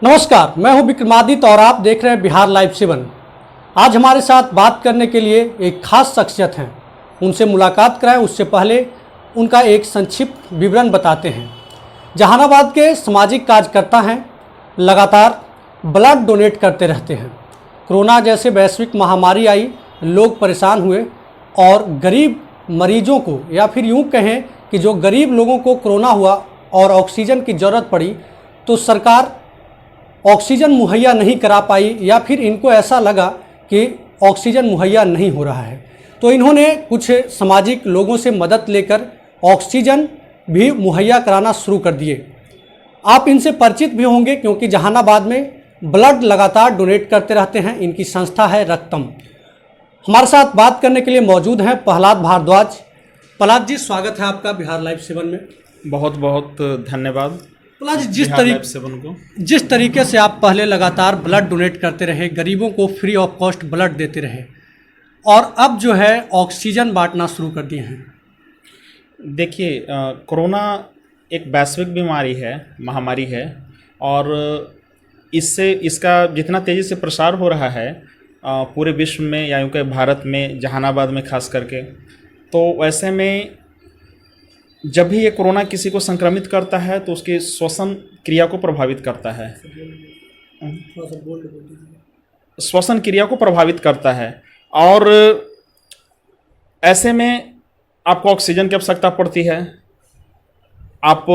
नमस्कार, मैं हूं विक्रमादित्य और आप देख रहे हैं बिहार लाइव 7। आज हमारे साथ बात करने के लिए एक खास शख्सियत हैं। उनसे मुलाकात कराएं उससे पहले उनका एक संक्षिप्त विवरण बताते हैं। जहानाबाद के सामाजिक कार्यकर्ता हैं, लगातार ब्लड डोनेट करते रहते हैं। कोरोना जैसे वैश्विक महामारी आई, लोग परेशान हुए और गरीब मरीजों को, या फिर यूँ कहें कि जो गरीब लोगों को कोरोना हुआ और ऑक्सीजन की ज़रूरत पड़ी तो सरकार ऑक्सीजन मुहैया नहीं करा पाई, या फिर इनको ऐसा लगा कि ऑक्सीजन मुहैया नहीं हो रहा है, तो इन्होंने कुछ सामाजिक लोगों से मदद लेकर ऑक्सीजन भी मुहैया कराना शुरू कर दिए। आप इनसे परिचित भी होंगे क्योंकि जहानाबाद में ब्लड लगातार डोनेट करते रहते हैं। इनकी संस्था है रक्तम। हमारे साथ बात करने के लिए मौजूद हैं प्रहलाद भारद्वाज। प्रहलाद जी, स्वागत है आपका बिहार लाइव 7 में। बहुत बहुत धन्यवाद। प्रहलाद जी, जिस तरीके से आप पहले लगातार ब्लड डोनेट करते रहे, गरीबों को फ्री ऑफ कॉस्ट ब्लड देते रहे, और अब जो है ऑक्सीजन बांटना शुरू कर दिए हैं। देखिए, कोरोना एक वैश्विक बीमारी है, महामारी है, और इसका जितना तेज़ी से प्रसार हो रहा है पूरे विश्व में, या यूँ कहें भारत में, जहानाबाद में खास करके, तो वैसे में जब भी ये कोरोना किसी को संक्रमित करता है तो उसकी श्वसन क्रिया को प्रभावित करता है, श्वसन क्रिया को प्रभावित करता है, और ऐसे में आपको ऑक्सीजन की आवश्यकता पड़ती है। आप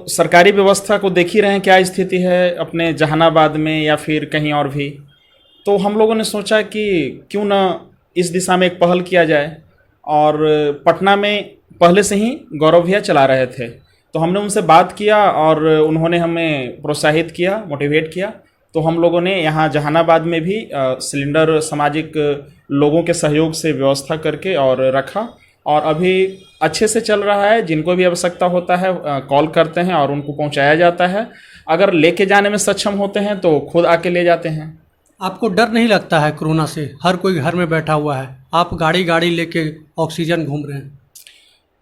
सरकारी व्यवस्था को देख ही रहे हैं क्या स्थिति है अपने जहानाबाद में या फिर कहीं और भी। तो हम लोगों ने सोचा कि क्यों ना इस दिशा में एक पहल किया जाए, और पटना में पहले से ही गौरव भैया चला रहे थे, तो हमने उनसे बात किया और उन्होंने हमें प्रोत्साहित किया, मोटिवेट किया। तो हम लोगों ने यहाँ जहानाबाद में भी सिलेंडर सामाजिक लोगों के सहयोग से व्यवस्था करके और रखा, और अभी अच्छे से चल रहा है। जिनको भी आवश्यकता होता है कॉल करते हैं और उनको पहुँचाया जाता है। अगर लेके जाने में सक्षम होते हैं तो खुद आके ले जाते हैं। आपको डर नहीं लगता है कोरोना से? हर कोई घर में बैठा हुआ है, आप गाड़ी लेके ऑक्सीजन घूम रहे हैं।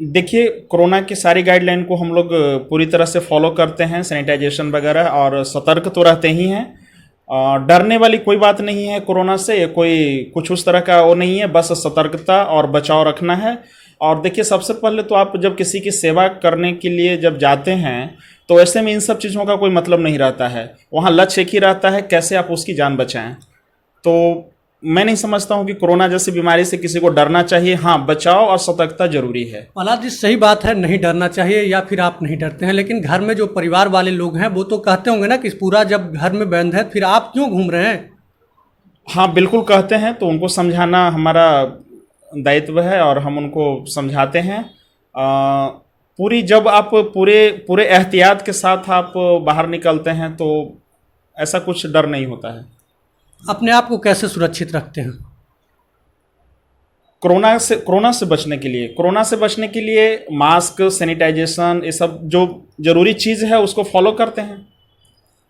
देखिए, कोरोना की सारी गाइडलाइन को हम लोग पूरी तरह से फॉलो करते हैं, सैनिटाइजेशन वगैरह, और सतर्क तो रहते ही हैं। डरने वाली कोई बात नहीं है कोरोना से, कोई कुछ उस तरह का वो नहीं है, बस सतर्कता और बचाव रखना है। और देखिए, सबसे पहले तो आप जब किसी की सेवा करने के लिए जब जाते हैं तो ऐसे में इन सब चीज़ों का कोई मतलब नहीं रहता है। वहाँ लक्ष्य एक ही रहता है, कैसे आप उसकी जान बचाएं। तो मैं नहीं समझता हूँ कि कोरोना जैसी बीमारी से किसी को डरना चाहिए। हाँ, बचाव और सतर्कता जरूरी है। प्रहलाद जी, सही बात है, नहीं डरना चाहिए, या फिर आप नहीं डरते हैं, लेकिन घर में जो परिवार वाले लोग हैं वो तो कहते होंगे ना कि पूरा जब घर में बंद है फिर आप क्यों घूम रहे हैं? हाँ, बिल्कुल कहते हैं, तो उनको समझाना हमारा दायित्व है और हम उनको समझाते हैं। जब आप पूरे एहतियात के साथ आप बाहर निकलते हैं तो ऐसा कुछ डर नहीं होता है। अपने आप को कैसे सुरक्षित रखते हैं? कोरोना से बचने के लिए मास्क, सैनिटाइजेशन, ये सब जो जरूरी चीज़ है उसको फॉलो करते हैं।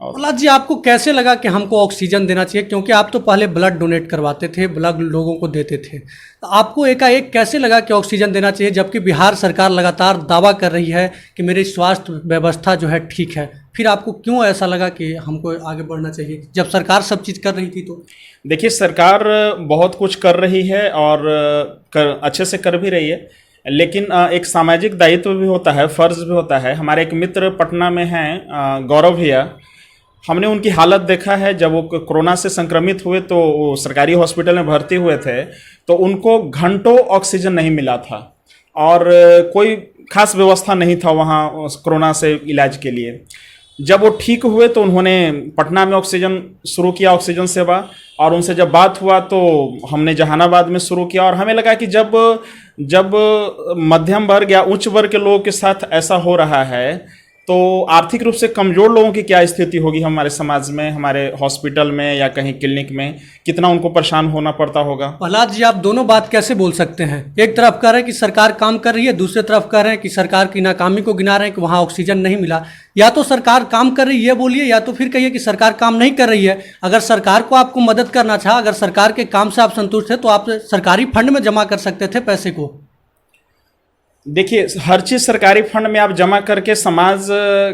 प्रहलाद जी, आपको कैसे लगा कि हमको ऑक्सीजन देना चाहिए? क्योंकि आप तो पहले ब्लड डोनेट करवाते थे, ब्लड लोगों को देते थे, तो आपको एकाएक कैसे लगा कि ऑक्सीजन देना चाहिए, जबकि बिहार सरकार लगातार दावा कर रही है कि मेरी स्वास्थ्य व्यवस्था जो है ठीक है? फिर आपको क्यों ऐसा लगा कि हमको आगे बढ़ना चाहिए जब सरकार सब चीज़ कर रही थी? तो देखिए, सरकार बहुत कुछ कर रही है और अच्छे से कर भी रही है, लेकिन एक सामाजिक दायित्व भी होता है, फ़र्ज भी होता है। हमारे एक मित्र पटना में हैं, गौरव भैया, हमने उनकी हालत देखा है। जब वो कोरोना से संक्रमित हुए तो वो सरकारी हॉस्पिटल में भर्ती हुए थे, तो उनको घंटों ऑक्सीजन नहीं मिला था और कोई खास व्यवस्था नहीं था वहाँ कोरोना से इलाज के लिए। जब वो ठीक हुए तो उन्होंने पटना में ऑक्सीजन शुरू किया, ऑक्सीजन सेवा, और उनसे जब बात हुआ तो हमने जहानाबाद में शुरू किया। और हमें लगा कि जब मध्यम वर्ग या उच्च वर्ग के लोगों के साथ ऐसा हो रहा है तो आर्थिक रूप से कमज़ोर लोगों की क्या स्थिति होगी हमारे समाज में, हमारे हॉस्पिटल में या कहीं क्लिनिक में, कितना उनको परेशान होना पड़ता होगा। प्रहलाद जी, आप दोनों बात कैसे बोल सकते हैं? एक तरफ कह रहे हैं कि सरकार काम कर रही है, दूसरी तरफ कह रहे हैं कि सरकार की नाकामी को गिना रहे हैं कि वहाँ ऑक्सीजन नहीं मिला। या तो सरकार काम कर रही है बोलिए, या तो फिर कहिए कि सरकार काम नहीं कर रही है। अगर सरकार को आपको मदद करना था, अगर सरकार के काम से आप संतुष्ट थे तो आप सरकारी फंड में जमा कर सकते थे पैसे को। देखिए, हर चीज़ सरकारी फंड में आप जमा करके समाज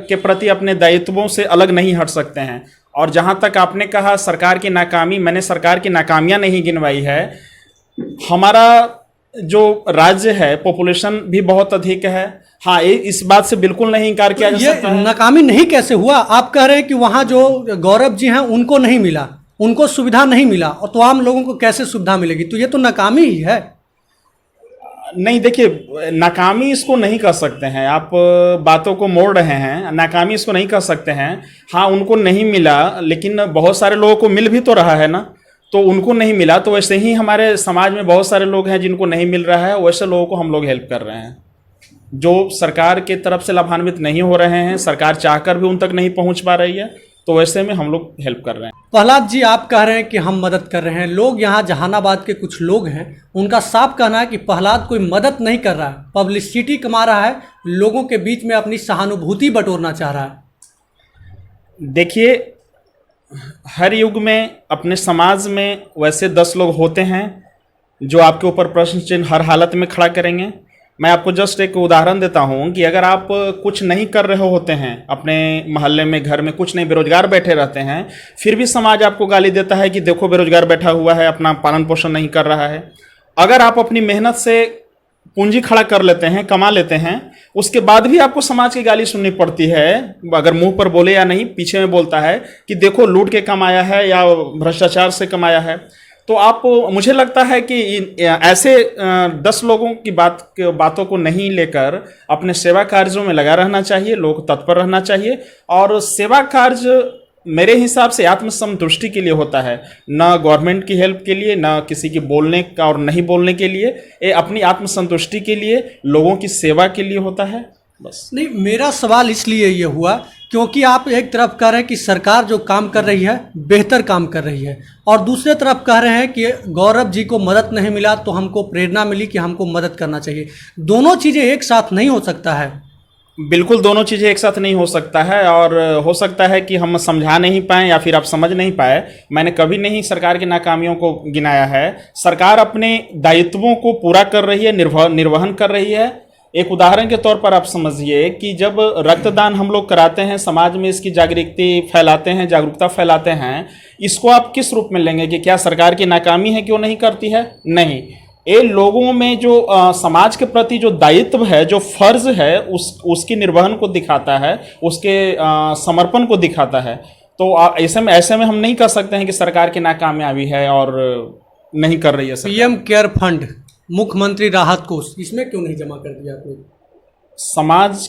के प्रति अपने दायित्वों से अलग नहीं हट सकते हैं। और जहां तक आपने कहा सरकार की नाकामी, मैंने सरकार की नाकामियां नहीं गिनवाई है। हमारा जो राज्य है पॉपुलेशन भी बहुत अधिक है। हाँ, इस बात से बिल्कुल नहीं इनकार किया जा ये सकता है। नाकामी नहीं कैसे हुआ? आप कह रहे हैं कि वहाँ जो गौरव जी हैं उनको नहीं मिला, उनको सुविधा नहीं मिला, और तो आम लोगों को कैसे सुविधा मिलेगी? तो ये तो नाकामी ही है। नहीं, देखिए, नाकामी इसको नहीं कह सकते हैं। आप बातों को मोड़ रहे हैं। नाकामी इसको नहीं कह सकते हैं। हाँ, उनको नहीं मिला, लेकिन बहुत सारे लोगों को मिल भी तो रहा है ना। तो उनको नहीं मिला, तो वैसे ही हमारे समाज में बहुत सारे लोग हैं जिनको नहीं मिल रहा है, वैसे लोगों को हम लोग हेल्प कर रहे हैं। जो सरकार की तरफ से लाभान्वित नहीं हो रहे हैं, सरकार चाहकर भी उन तक नहीं पहुंच पा रही है, तो वैसे में हम लोग हेल्प कर रहे हैं। प्रहलाद जी, आप कह रहे हैं कि हम मदद कर रहे हैं। लोग यहाँ जहानाबाद के कुछ लोग हैं, उनका साफ कहना है कि प्रहलाद कोई मदद नहीं कर रहा है, पब्लिसिटी कमा रहा है, लोगों के बीच में अपनी सहानुभूति बटोरना चाह रहा है। देखिए, हर युग में अपने समाज में वैसे 10 लोग होते हैं जो आपके ऊपर प्रश्न चिन्ह हर हालत में खड़ा करेंगे। मैं आपको जस्ट एक उदाहरण देता हूं कि अगर आप कुछ नहीं कर रहे होते हैं, अपने मोहल्ले में, घर में कुछ नहीं, बेरोजगार बैठे रहते हैं, फिर भी समाज आपको गाली देता है कि देखो बेरोजगार बैठा हुआ है, अपना पालन पोषण नहीं कर रहा है। अगर आप अपनी मेहनत से पूंजी खड़ा कर लेते हैं, कमा लेते हैं, उसके बाद भी आपको समाज की गाली सुननी पड़ती है, अगर मुंह पर बोले या नहीं, पीछे में बोलता है कि देखो लूट के कमाया है या भ्रष्टाचार से कमाया है। तो आप, मुझे लगता है कि ऐसे 10 लोगों की बातों को नहीं लेकर अपने सेवा कार्यों में लगा रहना चाहिए, लोग तत्पर रहना चाहिए। और सेवा कार्य मेरे हिसाब से आत्मसंतुष्टि के लिए होता है, ना गवर्नमेंट की हेल्प के लिए, ना किसी की बोलने का और नहीं बोलने के लिए। ये अपनी आत्मसंतुष्टि के लिए, लोगों की सेवा के लिए होता है, बस। नहीं, मेरा सवाल इसलिए ये हुआ क्योंकि आप एक तरफ कह रहे हैं कि सरकार जो काम कर रही है बेहतर काम कर रही है, और दूसरे तरफ कह रहे हैं कि गौरव जी को मदद नहीं मिला तो हमको प्रेरणा मिली कि हमको मदद करना चाहिए। दोनों चीज़ें एक साथ नहीं हो सकता है। बिल्कुल, दोनों चीज़ें एक साथ नहीं हो सकता है, और हो सकता है कि हम समझा नहीं पाएँ या फिर आप समझ नहीं पाए। मैंने कभी नहीं सरकार की नाकामियों को गिनाया है। सरकार अपने दायित्वों को पूरा कर रही है, निर्वहन कर रही है। एक उदाहरण के तौर पर आप समझिए कि जब रक्तदान हम लोग कराते हैं, समाज में इसकी जागरूकता फैलाते हैं, इसको आप किस रूप में लेंगे कि क्या सरकार की नाकामी है, क्यों नहीं करती है? नहीं, ये लोगों में जो समाज के प्रति जो दायित्व है, जो फर्ज है, उसकी निर्वहन को दिखाता है, उसके समर्पण को दिखाता है। तो ऐसे में हम नहीं कह सकते हैं कि सरकार की नाकामयाबी है और नहीं कर रही है सरकार। पीएम केयर फंड, मुख्यमंत्री राहत कोष, इसमें क्यों नहीं जमा कर दिया आपने? समाज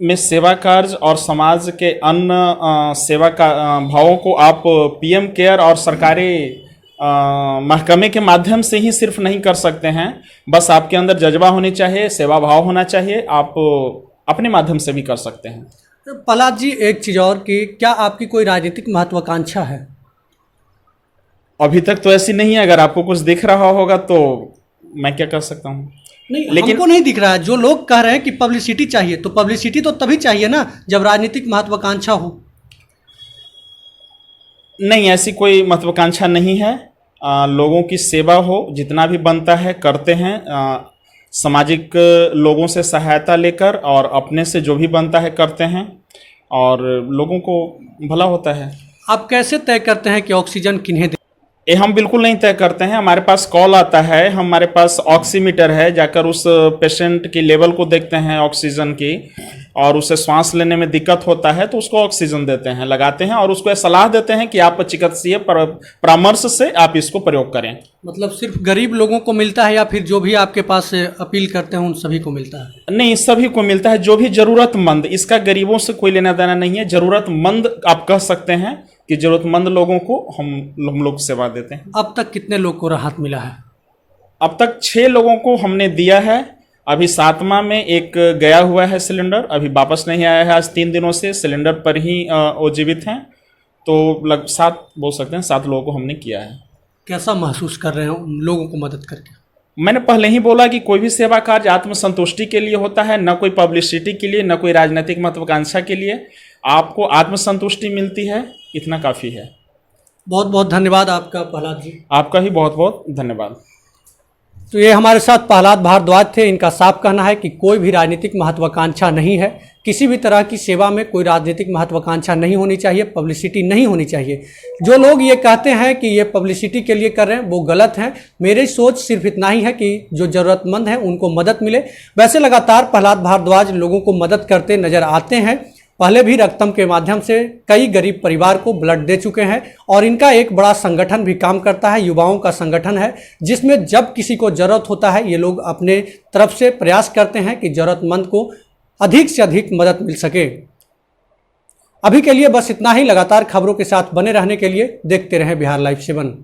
में सेवा कार्य और समाज के अन्य सेवा का भावों को आप पीएम केयर और सरकारी महकमे के माध्यम से ही सिर्फ नहीं कर सकते हैं। बस आपके अंदर जज्बा होनी चाहिए, सेवा भाव होना चाहिए, आप अपने माध्यम से भी कर सकते हैं। प्रहलाद जी, एक चीज़ और कि क्या आपकी कोई राजनीतिक महत्वाकांक्षा है? अभी तक तो ऐसी नहीं है। अगर आपको कुछ दिख रहा होगा तो मैं क्या कर सकता हूँ। नहीं, लेकिन हमको नहीं दिख रहा है। जो लोग कह रहे हैं कि पब्लिसिटी चाहिए, तो पब्लिसिटी तो तभी चाहिए ना जब राजनीतिक महत्वाकांक्षा हो। नहीं, ऐसी कोई महत्वाकांक्षा नहीं है। लोगों की सेवा हो, जितना भी बनता है करते हैं, सामाजिक लोगों से सहायता लेकर, और अपने से जो भी बनता है करते हैं, और लोगों को भला होता है। आप कैसे तय करते हैं कि ऑक्सीजन किन्हें दें? ये हम बिल्कुल नहीं तय करते हैं। हमारे पास कॉल आता है, हमारे पास ऑक्सीमीटर है, जाकर उस पेशेंट की लेवल को देखते हैं ऑक्सीजन की, और उसे सांस लेने में दिक्कत होता है तो उसको ऑक्सीजन देते हैं, लगाते हैं, और उसको सलाह देते हैं कि आप चिकित्सीय परामर्श से आप इसको प्रयोग करें। मतलब सिर्फ गरीब लोगों को मिलता है या फिर जो भी आपके पास अपील करते हैं उन सभी को मिलता है? नहीं, सभी को मिलता है, जो भी जरूरतमंद। इसका गरीबों से कोई लेना देना नहीं है। जरूरतमंद आप कह सकते हैं कि जरूरतमंद लोगों को हम लोग सेवा देते हैं। अब तक कितने लोग को राहत मिला है? अब तक 6 लोगों को हमने दिया है। अभी 7वां में एक गया हुआ है सिलेंडर, अभी वापस नहीं आया है। आज 3 दिनों से सिलेंडर पर ही वो जीवित हैं। तो लगभग 7 बोल सकते हैं, 7 लोगों को हमने किया है। कैसा महसूस कर रहे हैं उन लोगों को मदद करके? मैंने पहले ही बोला कि कोई भी सेवा कार्य आत्मसंतुष्टि के लिए होता है, न कोई पब्लिसिटी के लिए, न कोई राजनीतिक महत्वाकांक्षा के लिए। आपको आत्मसंतुष्टि मिलती है, इतना काफ़ी है। बहुत बहुत धन्यवाद आपका प्रहलाद जी। आपका ही बहुत बहुत धन्यवाद। तो ये हमारे साथ प्रहलाद भारद्वाज थे। इनका साफ कहना है कि कोई भी राजनीतिक महत्वाकांक्षा नहीं है, किसी भी तरह की सेवा में कोई राजनीतिक महत्वाकांक्षा नहीं होनी चाहिए, पब्लिसिटी नहीं होनी चाहिए। जो लोग ये कहते हैं कि ये पब्लिसिटी के लिए कर रहे हैं वो गलत हैं। मेरी सोच सिर्फ इतना ही है कि जो ज़रूरतमंद है उनको मदद मिले। वैसे लगातार प्रहलाद भारद्वाज लोगों को मदद करते नजर आते हैं। पहले भी रक्तम के माध्यम से कई गरीब परिवार को ब्लड दे चुके हैं और इनका एक बड़ा संगठन भी काम करता है, युवाओं का संगठन है, जिसमें जब किसी को ज़रूरत होता है ये लोग अपने तरफ से प्रयास करते हैं कि ज़रूरतमंद को अधिक से अधिक मदद मिल सके। अभी के लिए बस इतना ही। लगातार खबरों के साथ बने रहने के लिए देखते रहें बिहार लाइव 7।